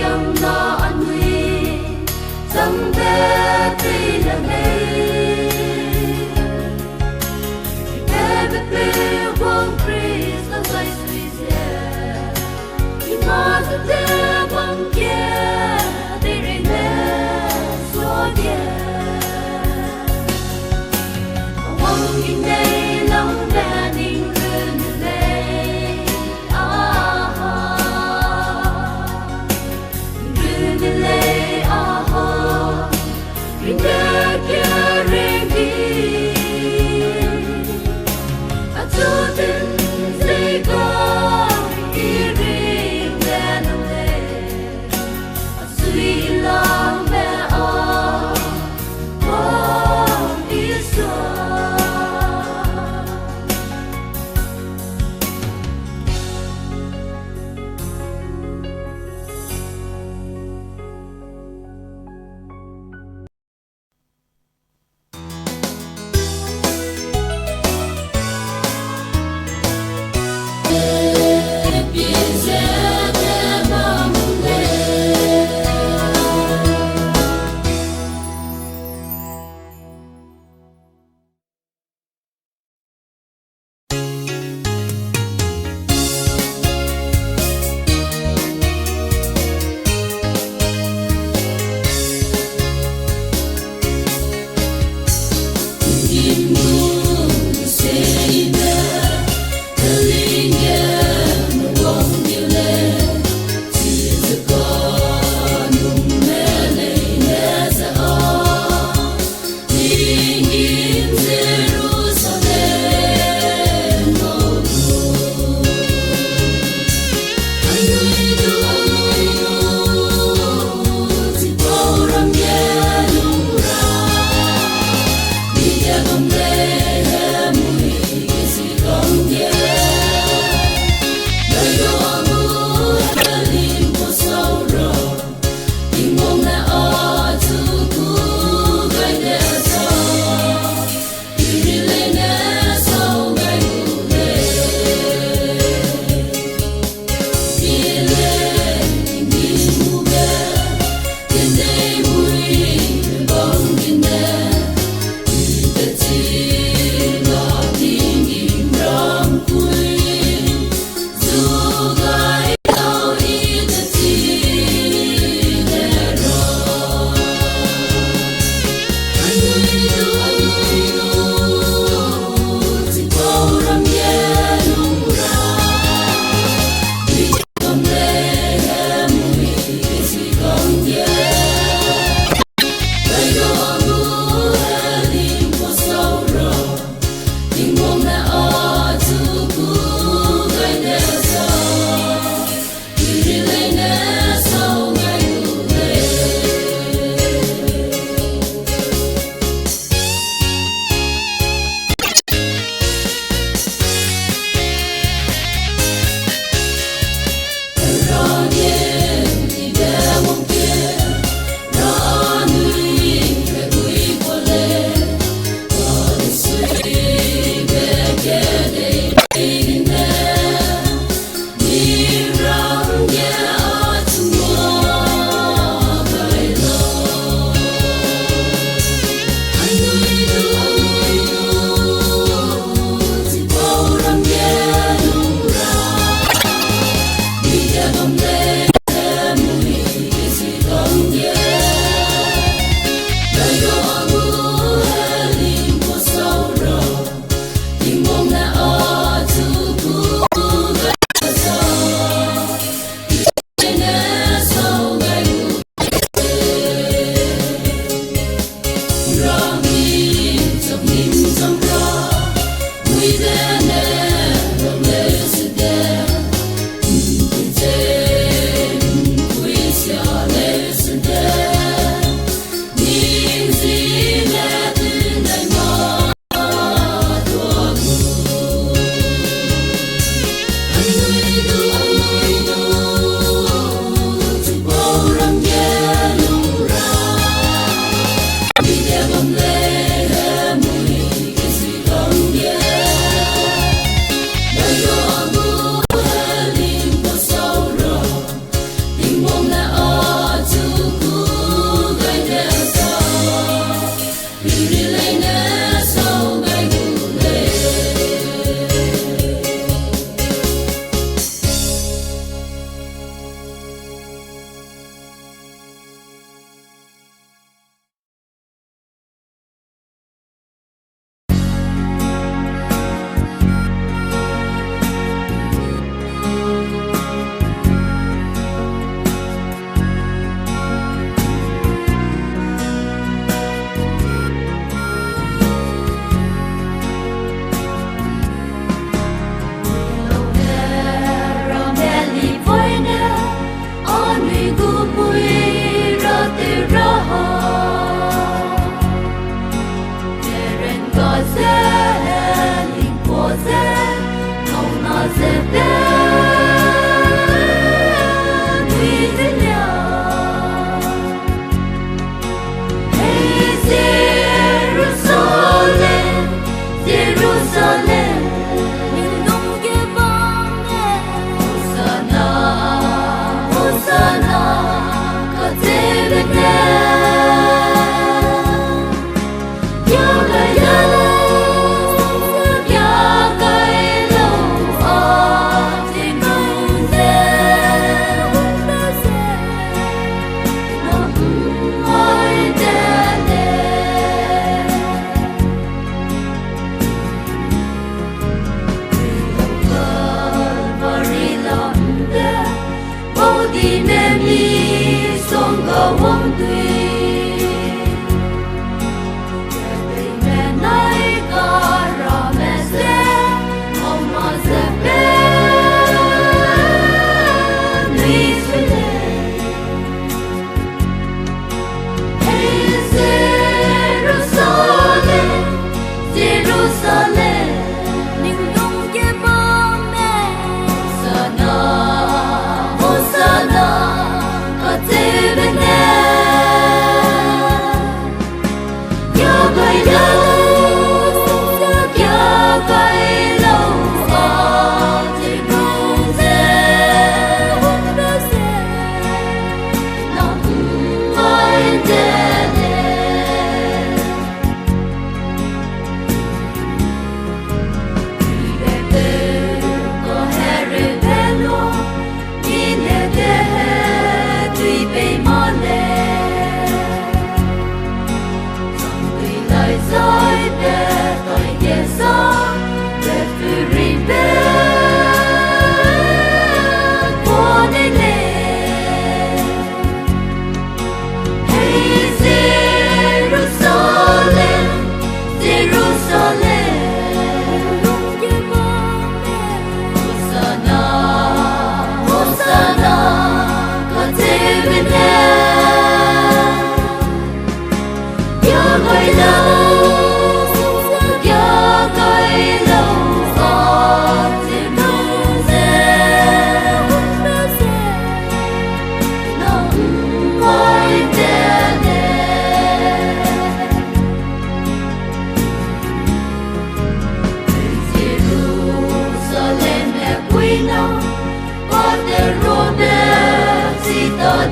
Young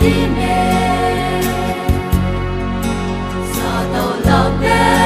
Di me sa tàu lao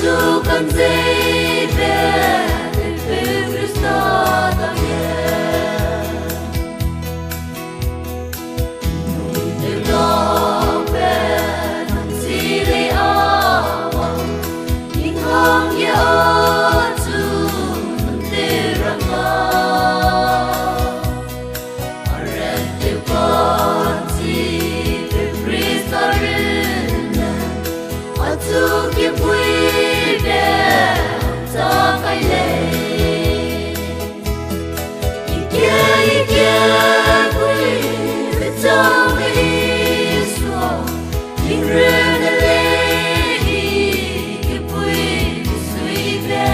Tu con dây về Christ ta nghe để lo về thằng gì lấy áo những hong nhớ tu để ra mà ở đây con gì về Christ ta đến ở tu kiếm vui ta phải lấy kia vui với ta mới xóa những rơi đã lấy kia vui suy về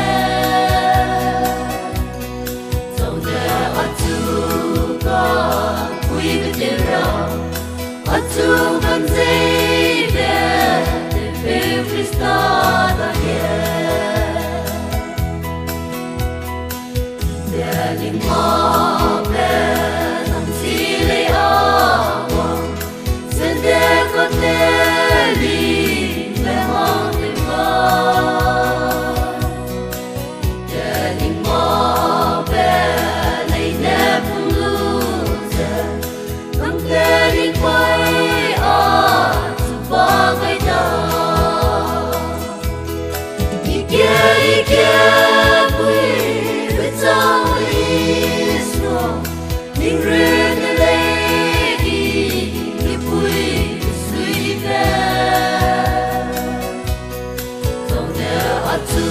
dẫu đã ở tu có vui với tiền rồi ở tu con dây về để Christ ta nghe Linh mơ về thằng gì lấy áo xin để có thể đi về hông tìm mơ để linh mơ về lấy nếp phong lưu giờ không thể đi quay dù bao ngày đầu ý kia vui với ta những rơi đã lấy kia vui suy về dẫu đã ở tu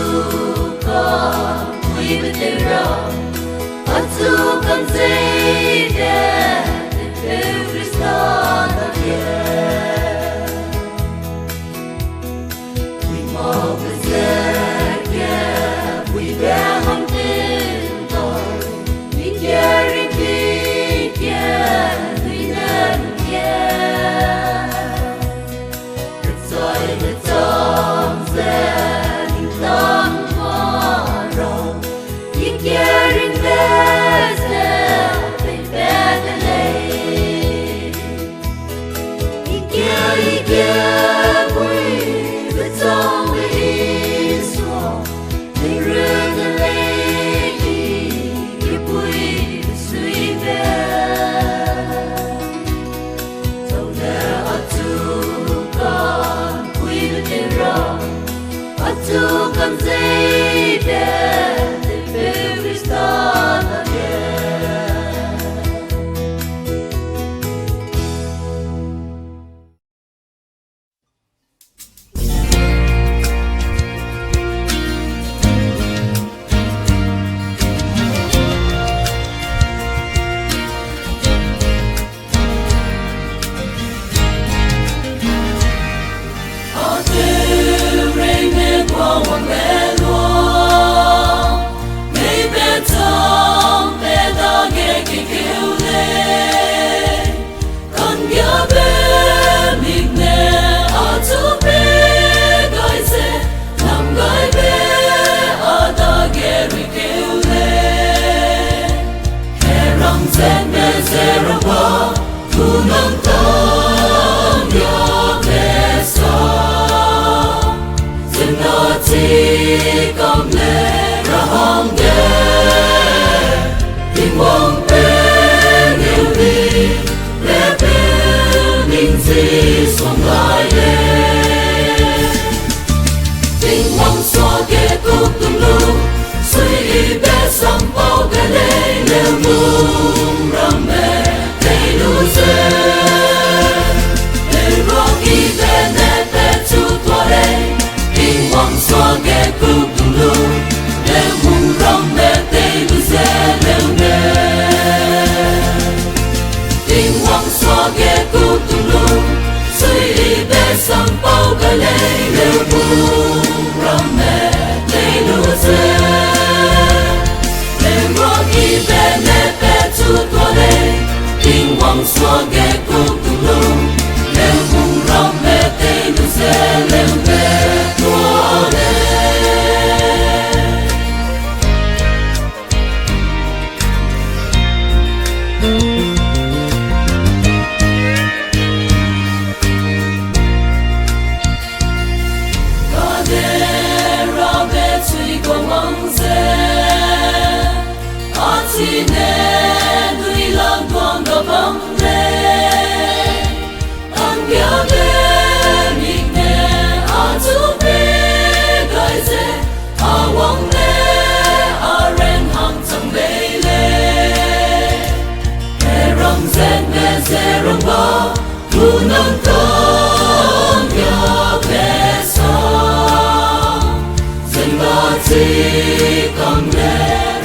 có vui với tiền rồi ở tu con dây về Christ ta nghe vui màu với dễ kia vui vẻ không tin tôi vì kia tu con dây về Christ ta nghe Hoàng mẹ luôn ngày bé thơm bé đã nghe cái kêu lên con nhớ bé mình nè ở chỗ bé gọi xe làm gọi bé ở đó nghe rồi kêu lên hè rong sen bé sẽ rong qua thu nâng con nhớ bé sao dừng nó chỉ công lệ ra hong ghé tình mong bé nhiều đi bé bé mình gì xuống lại lên tình mong xóa ghé cúc tung lu suy bé sắm bao ghé lên leo mung răng mẹ đầy đủ dê để rong y bé nè bé chú tua đây mong xóa ghé cúc tung lu leo mung rong mẹ tê lu dê leo nè tình mong xóa ghé cúc tung lu suy bé xua ghé cuộc tung lung lem hùng rong mẹ tê nu xe lem về tua lê có đê ra về chui có mong dê ở chi nè đuôi lòng con đỏ bóng lê anh nhớ về mình nè ở chú bê gọi dê ở quăng lê ở ren hằng chẳng bê lê mẹ rong dê mẹ dê rong bó tu nâng con nhớ về sông dân ba chi con lê